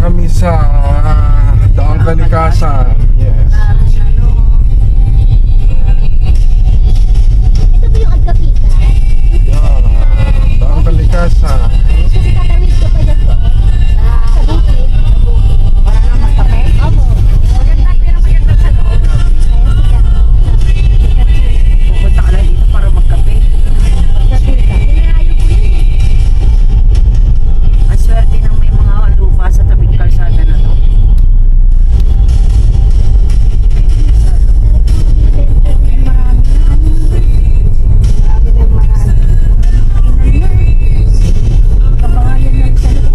kami sa Daang Kalikasan. Yes. Ito po yung Agkapitan. Yeah, Daang Kalikasan. Kasi tatawid ko pa dyan po. Sa bukid. Para na magkape? Opo. Maganda pero maganda sa loob. Pupunta ka lang dito para magkape. Agkapitan. Pinarayo po yun eh. Ang swerte ng may mga lupa sa tabing kalsada na to.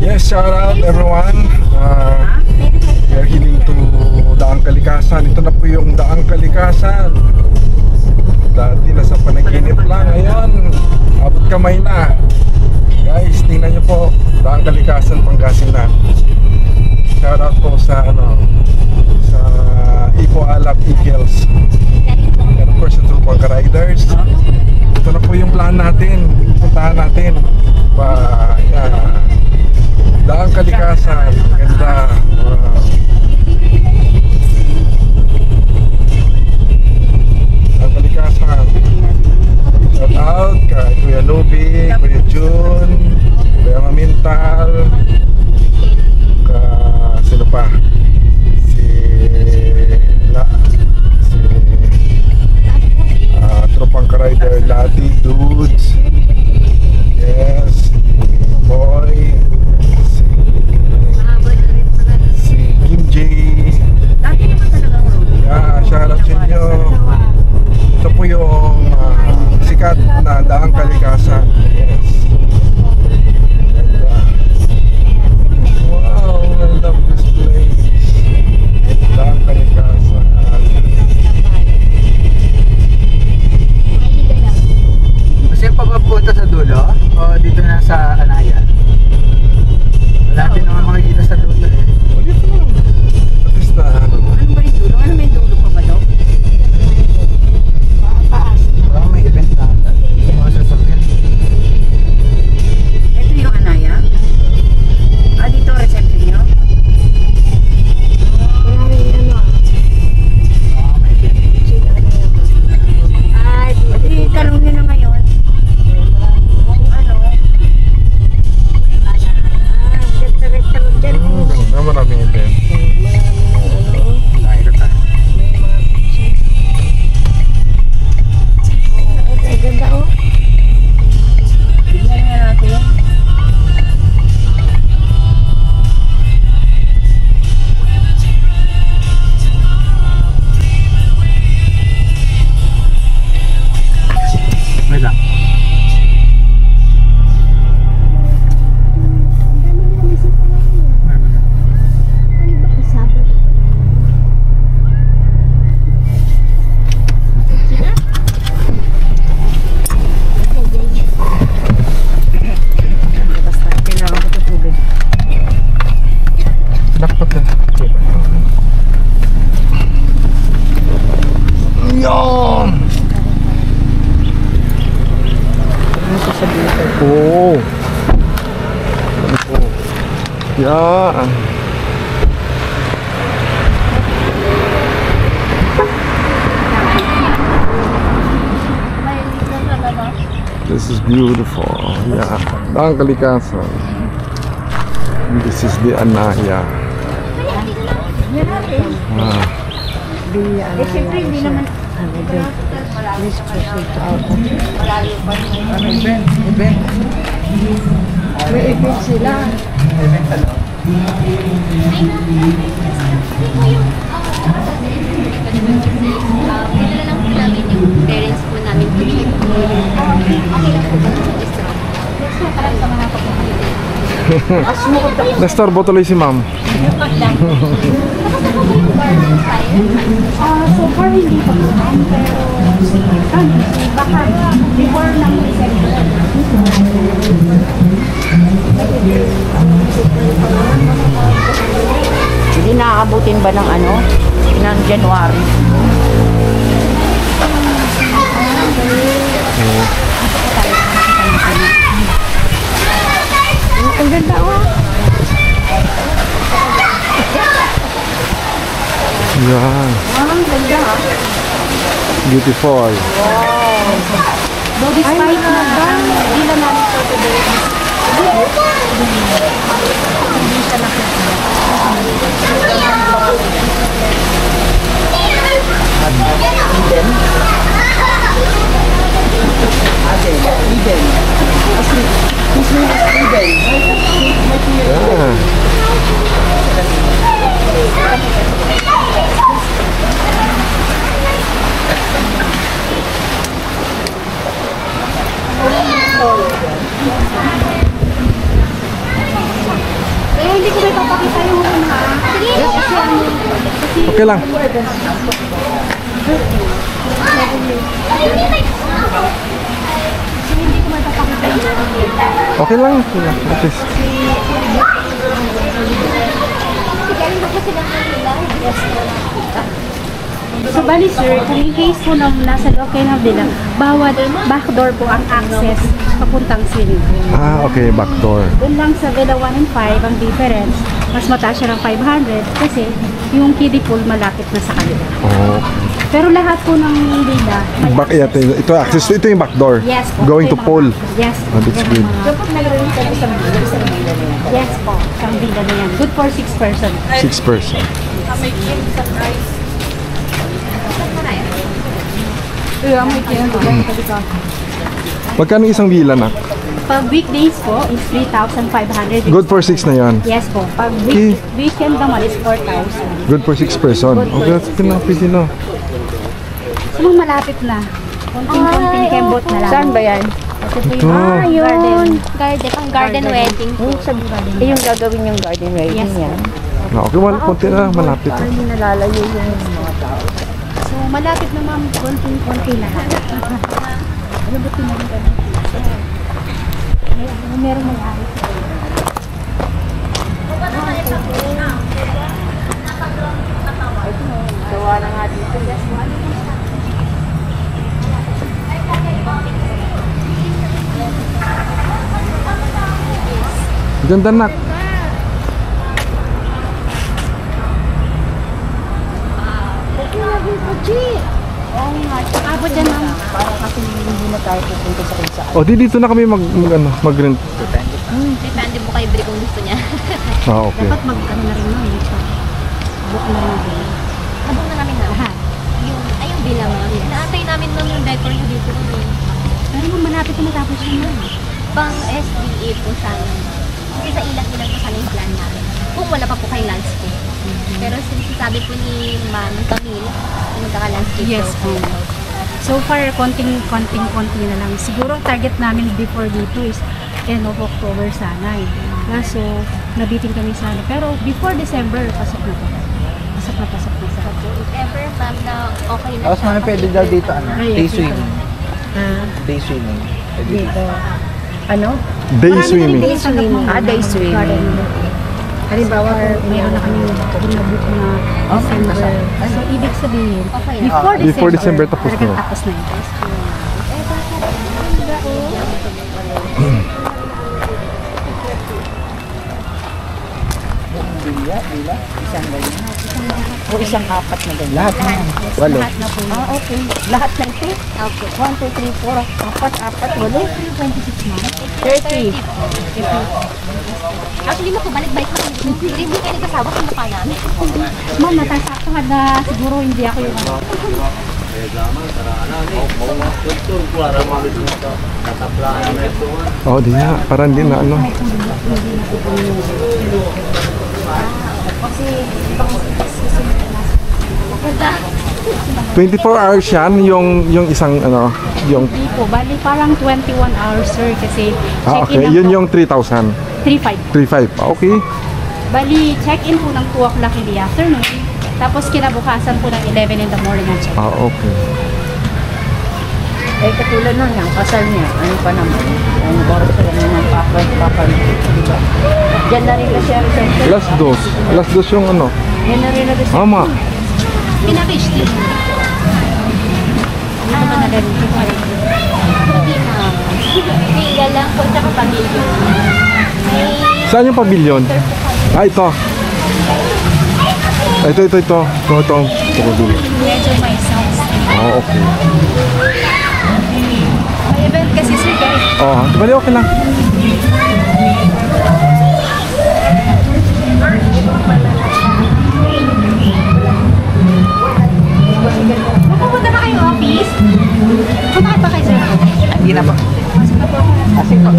Yes, shout out everyone. We are heading to Daang Kalikasan. Ito na po yung Daang Kalikasan. Dati nasa panaginip lang. Ngayon, abot kamay na. Guys, tingnan nyo po. Daang Kalikasan, Pangasinan. Shout out po sa sa Ipo Alap Eagles. And of course, ito po Riders. Ito na po yung plan natin. Puntahan natin. Daang Kalikasan. Ganda. Wow. Daang Kalikasan. Shout out kay Kuya Luby, Kuya June, Kuya Mamintal, sino pa? Si Tropang Rider, Lati, Dudes. Yes, Boy, si Kim J. Dati naman talagang road. Yeah, shout out sa inyo. Ito po yung sikat na Daang Kalikasan. Yes. Ganda. Wow, I love this place. Daang Kalikasan. Kasi pagpunta sa dulo, o dito na sa Anaya. Wala din naman makikita sa dulo eh. O, dito lang. At least na Ano ba yung dulo? Ano may dulo pa ba daw? Parang may event na ata. Mga sasakyan. Ito yung Anaya? Dito reception nyo? May event. Tanong nyo na ngayon. Kung ano. ganda, maraming event. Layo na tayo. Ganda oh. Tignan nga natin. Wait lang. Basta kailangan ko ito tubig. Dapat na. Yan! Ano sasabihin ko? Oo. Yan. This is beautiful. Yeah. Daang Kalikasan. This is the Anaya. Ah. Siyempre hindi naman. Event. May event sila. Event ano? Pinala lang po namin yung parents po namin to check. Okay lang po ba sa restaurant? Yes, parang sa mga pagkakalito. Nestor, tuloy si ma'am. So far hindi pa po pero baka before ng December. Hindi naaabutin ba ng ano? Ng January? Ang ganda oh. Yan. Ang ganda ha. Beautiful. Though despite na hindi na namin ito today. Hindi siya nakikita. Yeah. Eh, hindi ko may papakita yung room ha. Sige, kasi ano. Okay lang. Hindi ko may papakita yung room. Okay lang. Okay lang. At least. Galing ba po sila nila? Yes. So, bali sir, kung in case po nang nasa loob kayo ng villa, bawat backdoor po ang access papuntang swimming pool. Ah, okay. Back door. Doon lang sa Villa 1 and 5, ang difference, mas mataas siya ng 500 kasi yung kiddie pool malapit na sa kanila. Oh. Pero lahat po ng villa, may Back, ito access. Ito yung back door. Yes po. Going to Ito pool. Yes. Oh, that's good. So, pag nag-release ka ng isang villa na yan. Yes po. Isang villa na yan. Good for 6 person. 6 person. Magkano isang villa na? Pag weekdays po is 3,500. Good for 6 na yan. Yes po. Pag Okay. weekend naman is 4,000. Good for 6 person. Okay, that's pinapili na. So, nung malapit na. Konting-konting kembot na lang. Saan ba yan? Ito po Ito. yung garden. Garden, pang garden wedding. Eh, yung gagawin yung garden wedding Yes. yan. Ah, okay, konti na. Malapit na. Hindi nalalayo yung mga tao. So, malapit na ma'am. Konting-konti na. Ano ba tinarin ka na? Meron mga ari. Gawa na nga dito. Ganda nak. Oo nga. Abot dyan ma'am. Para kasi hindi na tayo pupunta sa kung saan. O, dito na kami mag-rent. Depende po kay Bri kung gusto niya. Ah, okay. Dapat mag-ano na rin ma'am. Book na rin din. Abang na namin na. Lahat. Yung bilang ma'am. Inaantay namin ma'am yung decor niyo dito. Pero ma'am, malapit na matapos yun ma'am. Pang SDA po sana. Kasi sa ilang-ilang po sana yung plan namin. Kung wala pa po kayong landscape. Pero since sabi po ni Ma'am Camille, yung magkaka-landscape Yes po. po. So far, konting na lang. Siguro ang target namin before dito is end of October sana eh. Kaso, nabitin kami sana. Pero before December, pasok na to. Pasok na. If ever ma'am na okay na Tapos namin pwede daw dito ano, Ay, day yes, swimming. Ah, Day swimming. Pwede dito. Ano? Day Marami swimming. na rin swimming. Day swimming. Halimbawa, meron na kami na-book na December. So, ibig sabihin, Okay. before December, tapos talagang na. tapos na yun. O isang apat na ganyan. Lahat na. Walo. Lahat na po. Ah, okay. Lahat na ito? Okay. 1, 2, 3, 4, apat, walo. 26 na. 30. Actually, balik-balik na kami. Hindi kayo nagkasawa sa mukha namin. Ma'am, natasaktan na siguro hindi ako yung ano. Oh, di na. Parang di na ano. Kasi, 24 hours yan, yung isang ano, yung... hindi po. Bali, parang 21 hours, sir. Kasi, Ah, check-in okay. lang Yun po. yung 3,000. 3,500. 3,500. Ah, okay. Bali, check-in po ng 2 o'clock in the afternoon. Tapos, kinabukasan po ng 11 in the morning ang check-in. Ah, okay. Eh, katulad nun yung kasal niya, ano pa naman, ang oras ko lang ng papa, diba? Diyan na rin kasi ang center. Alas dos yung ano. Yan na rin na rin. Mama. Pinakish din. Hindi naman nagaling. Hindi ma'am. Single lang po, tsaka pamilya. May Saan yung pavilion? Ah, ito. Ito. Ito dulo. Medyo may sounds. Oh, okay. May event kasi sir guys. Oh, bali okay lang. Pupunta ba kayo office? Pupunta ba kayo sir? Hindi na po. Kasi po.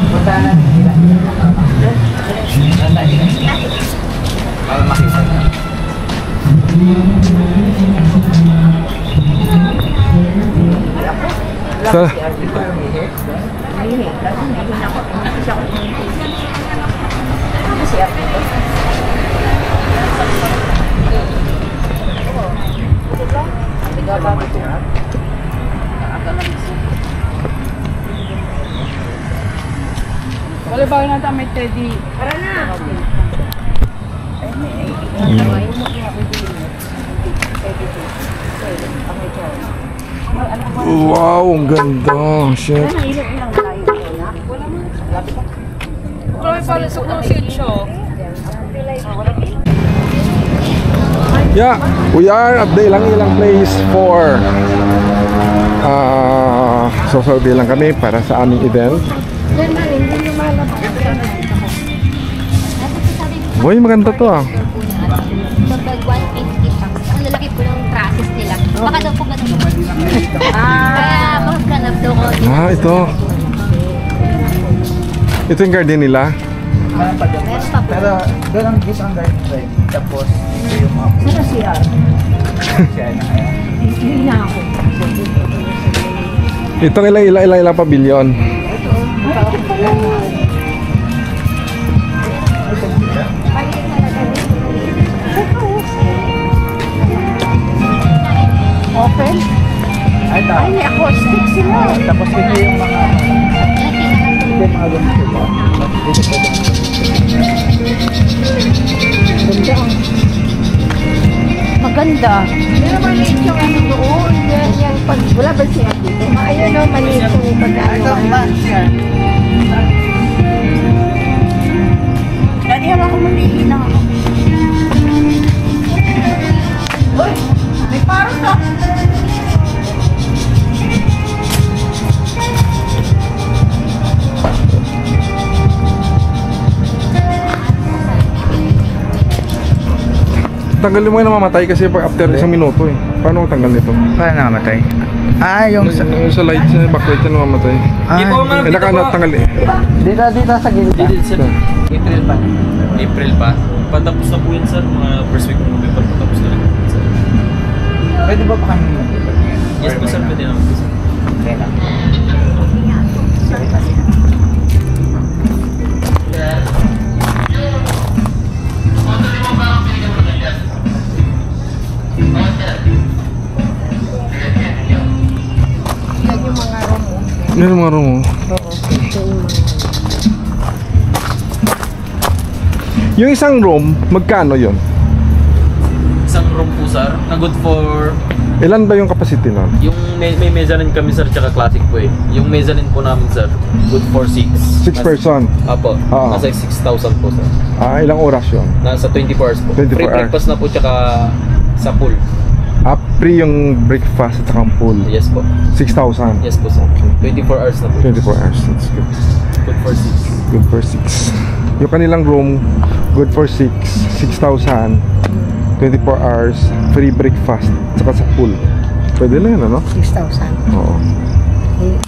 Punta na sila. Para makita. Sa Wala ba natin may teddy? wow, ang ganda. Shit. Yeah, we are at the ilang place for so lang kami para sa aming event. Boy, maganda to ah. Kapag 150 packs, ang lalaki po ng trusses nila. Baka daw po ganun. Kaya magkanap daw ko. Ah, ito. Ito yung garden nila. Meron pa dyan. Meron pa po. Pero doon ang gis ang garden side. Tapos ito yung mga Sino siya? siya na kaya. Hindi na ako. Itong ilang pavilion. Open? Ay, ito. Ay, may acoustic sila. Tapos ito yung mga ito yung mga ganito ba? Maganda. Pero maliit yung ano doon. Yan, pag wala ba siya dito? Ayun o, maliit yung pag-ano. Ito man siya. Dati ako mamili na ako. Uy, may parang na. Tanggalin mo yung namamatay kasi pag after isang minuto eh. Paano mo tanggal nito? Paano nakamatay? Ah, yung sa... Yung sa light, sa backlight na namamatay. Ah, Eh, tanggal eh. dito sa gilid. Dito, sir. April pa. April pa. Patapos na po yun, sir. Mga first week ng November, patapos na rin. Sir. Pwede ba pa kami Yes po, sir. Pwede naman po, sir. Okay lang. Yan yung mga room mo. Yung isang room, magkano yun? Isang room po, sir. Na good for... Ilan ba yung capacity nun? Yung may mezzanine kami, sir, tsaka classic po eh. Yung mezzanine po namin, sir, good for 6. 6 person. Apo. Oo. Nasa 6,000 po, sir. Ah, ilang oras yun? Nasa 24 hours po. 24 Free hours. breakfast na po, tsaka sa pool. Ah, free yung breakfast at saka ang pool. Yes po. 6,000. Yes po, sir. 24 hours na po. 24 hours, that's good. Good for 6. Good for 6. Yung kanilang room, good for 6. 6,000. 24 hours, free breakfast, saka sa pool. Pwede na yun, ano? 6,000. Oo.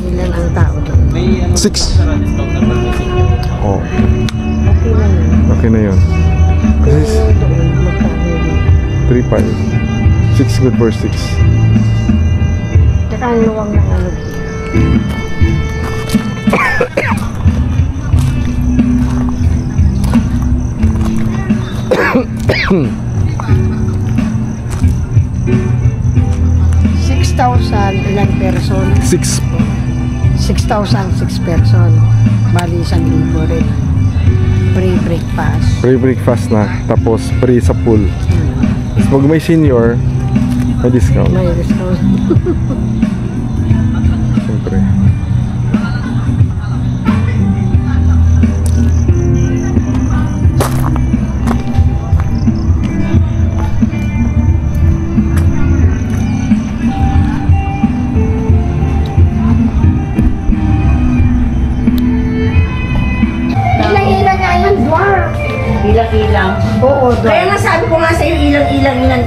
Ilan ang tao doon? May ano, Six. sir, discount na pag Oo. Okay lang yun. Okay na yun. Kasi Doon, magkano yun? 3,500. 6 good for 6. Tsaka ang luwang ng ano. Ilang person? 6. 6,000, 6 person. Bali, 1,000 rin. Free breakfast. Free breakfast na. Tapos free sa pool. Tapos pag may senior, may discount. May discount. Siyempre.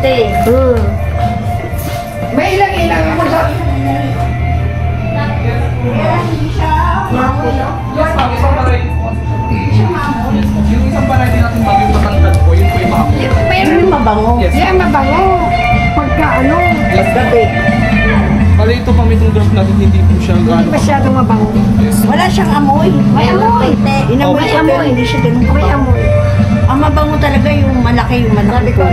ante. May ilang ako sa... Yung isang variety natin bagay matangkad po, yun po yung mahapon. Pero yung mabango. Yan, mabango. Pagka ano, gabi. Bali ito kami itong drop natin, hindi po siya Hindi gaano. masyadong mabango. Wala siyang amoy. May amoy. Inamoy May siya pero amoy. hindi siya ganun May kabango. amoy. Ang mabango talaga yung malaki, yung malaki ko.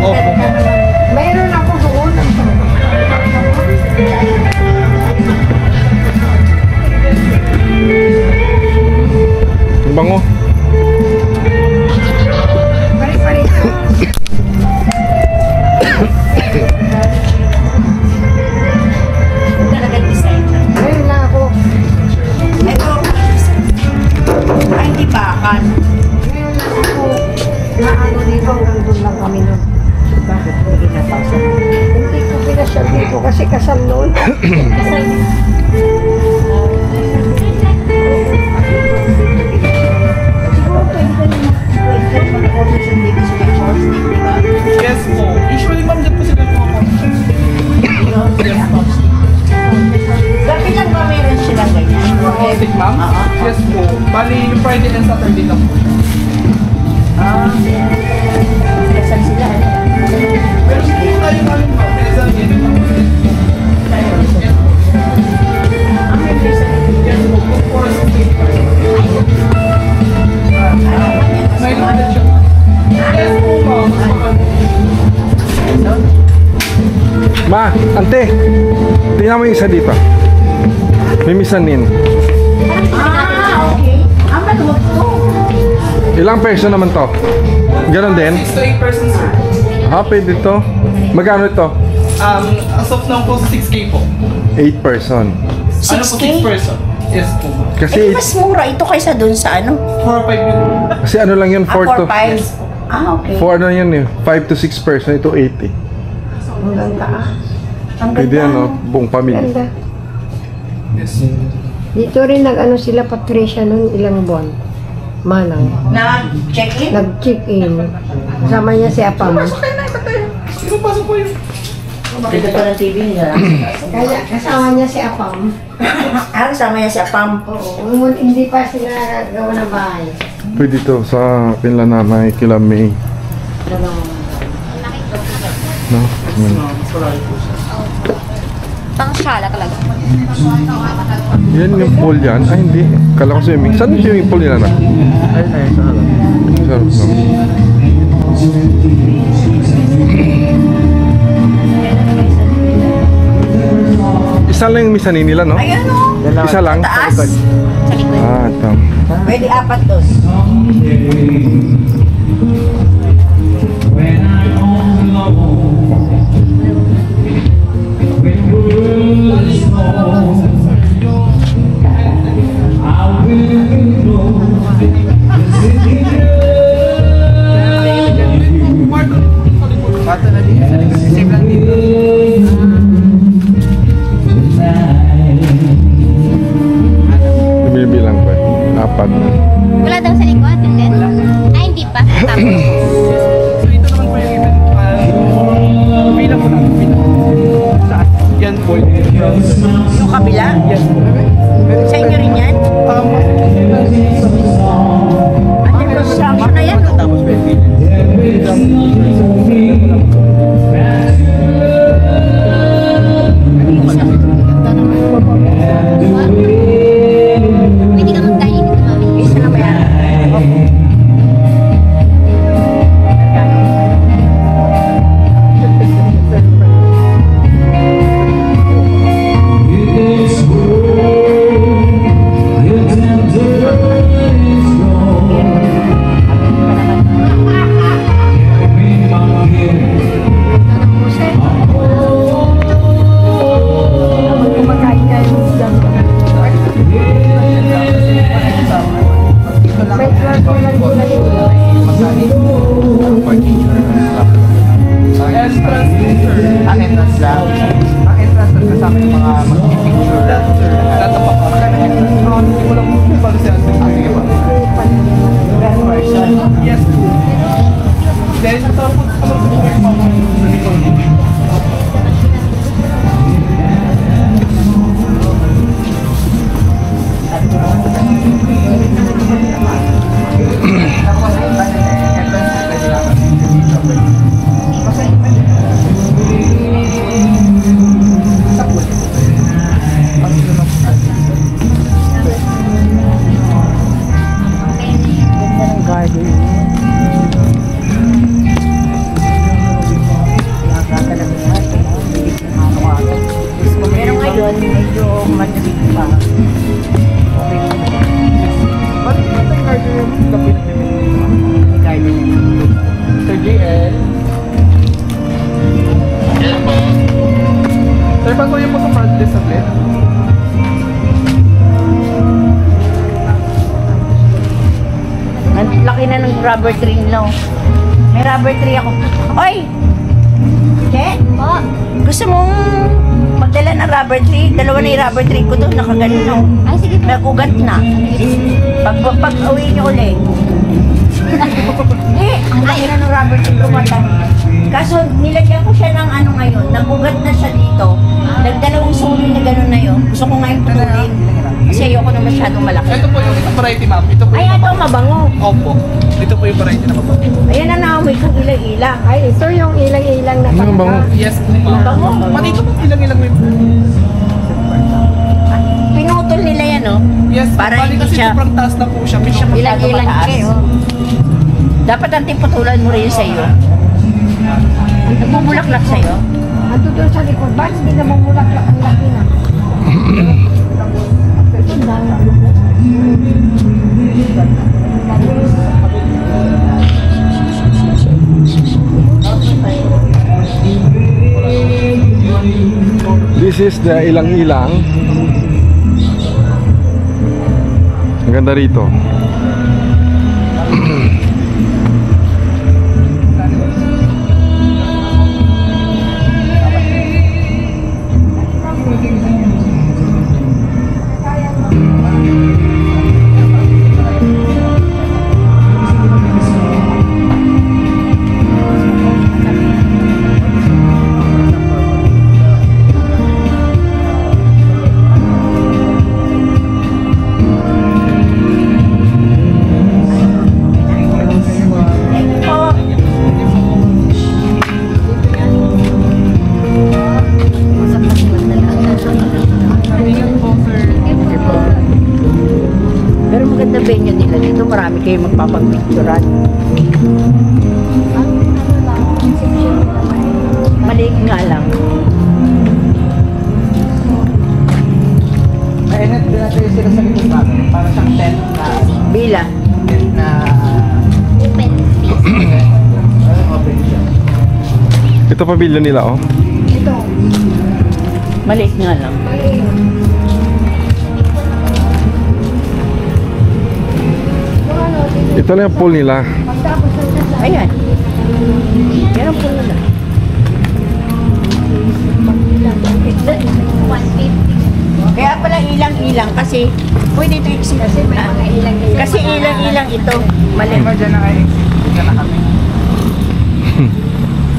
Mayroon ako doon. Ang bango. Pari-pari. Talaga design. Mayroon na ako. Ito, ay hindi bakan. Mayroon na ako. Na ano dito, hanggang doon lang kami nun. Bakit hindi napasa? Hindi ko pinasyal dito kasi kasal noon. Siguro pwede ka naman mag-order sa TV sa may chopstick, di ba? Yes po. Usually ma'am, dyan po sila yung mga Gabi lang ba meron silang ganyan? Stick ma'am? Yes po. Bali, yung Friday and Saturday lang po. Kasal sila. Pero hindi tayo namin ma'am. Kaya sa akin, yes po. Kung for a stick. May loaded siya. Yes po ma'am. Ma, ante. Tingnan mo yung isa dito. May misanin. Okay. Maluwag to. Ilang person naman to? Ganon din? 6 to 8 persons sir. Pwede to. Magkano ito? As of now po, 6K po. 8 person. Ano po 6 person? Yes po ma'am. Kasi, Mas mura ito kaysa dun sa ano? 4 or 5 yun. kasi ano lang yun, 4 to... 4-5. Okay. 4 ano yun eh, 5 to 6 person, ito 8 eh. Hanggang taas. Ang Pwede ganda. ano, buong pamilya. Ganda. Yes. Dito rin nag-ano sila Patricia noon ilang buwan. Manang. Na-check-in? Nag-check-in. Kasama niya si Apam. Sino pasok po yun? Dito pa ng TV niya. Kaya kasama niya si Apam. Kasama niya si Apam. Oo, hindi pa sila gawa ng bahay. Pwede to sa Pinlanamay, kila May. No? Pang shala talaga. Yan yung pool yan. Ay hindi. Kala ko swimming. Saan yung swimming pool nila na? Sarap na. Isa lang yung misanin nila, no? Ayan o. Isa lang? Taas. Sa likod. Ito. Pwede apat dos. Bata na din. Same lang dito. Binibilang ko eh. 4. Wala daw sa likod, and then? Ay, hindi pa. Tapos. So ito naman po yung event. Bilang po natin. Bilang. Saan? Yan po. Yung kabila? Yes po. Sa inyo rin yan? Ate, construction na yan. Tapos pwede. Pwede ka mag-dining dito, mami. Isa na ba yan? naman kasi pa. Okay naman. Bakit ito yung garden yung gabi na May garden. Sir JL? Sir, patuloy mo sa front list saglit. Ang laki na ng rubber tree nila. Oh. May rubber tree ako. Oy! Che? Po. Gusto mong magdala ng rubber tree? Dalawa na yung rubber tree ko doon. Nakaganon na. Ay, sige po. Nagugat na. Pag uwi niyo ulit. Ang laki na ng rubber tree ko mata. Kaso nilagyan ko siya ng ano ngayon. Nagugat na siya dito. Nagdalawang suloy na gano'n na yun. Gusto ko ngayon putulin. Kasi ayoko na masyadong malaki. Ito po yung isang variety, ma'am. Ito po Ay, ito mabango. Opo. Ito po yung variety na mabango. Ayan na naamoy kong ilang-ilang. Ay, ito yung ilang-ilang na Ano bang? Yes po, ma'am. Mabango. Pati ito po, ilang-ilang may... Pinutol nila yan, oh. Yes, Para bali hindi kasi siya- sobrang taas na po siya. Hindi siya Pinaka- masyado Ilang-ilang mataas. siya, oh. Dapat ang tiputulan mo rin sa'yo. Nagmumulaklak sa'yo. Ando doon sa likod. Bakit hindi na mamulaklak ang laki na? Ang dami bulok. This is the ilang-ilang. Ang ganda rito. Thank you po. Pero maganda venue nila dito. Marami kayo magpapag-picturean. Maliit nga lang. Mainit din natin sila sa likod, ma'am. Para siyang tent na... Bila. tent na... Open space. open siya. Ito pamilya nila, oh. Ito. Maliit nga lang. Ito na yung pool nila. Pagtapos ng nasa. Ayan. Yan ang puno na. 150. Kaya pala ilang-ilang kasi pwede ito kasi kasi ilang-ilang ito. Mali. Diba dyan na kayo? Dyan na kami.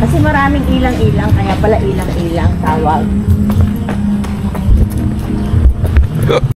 Kasi maraming ilang-ilang kaya pala ilang-ilang tawag.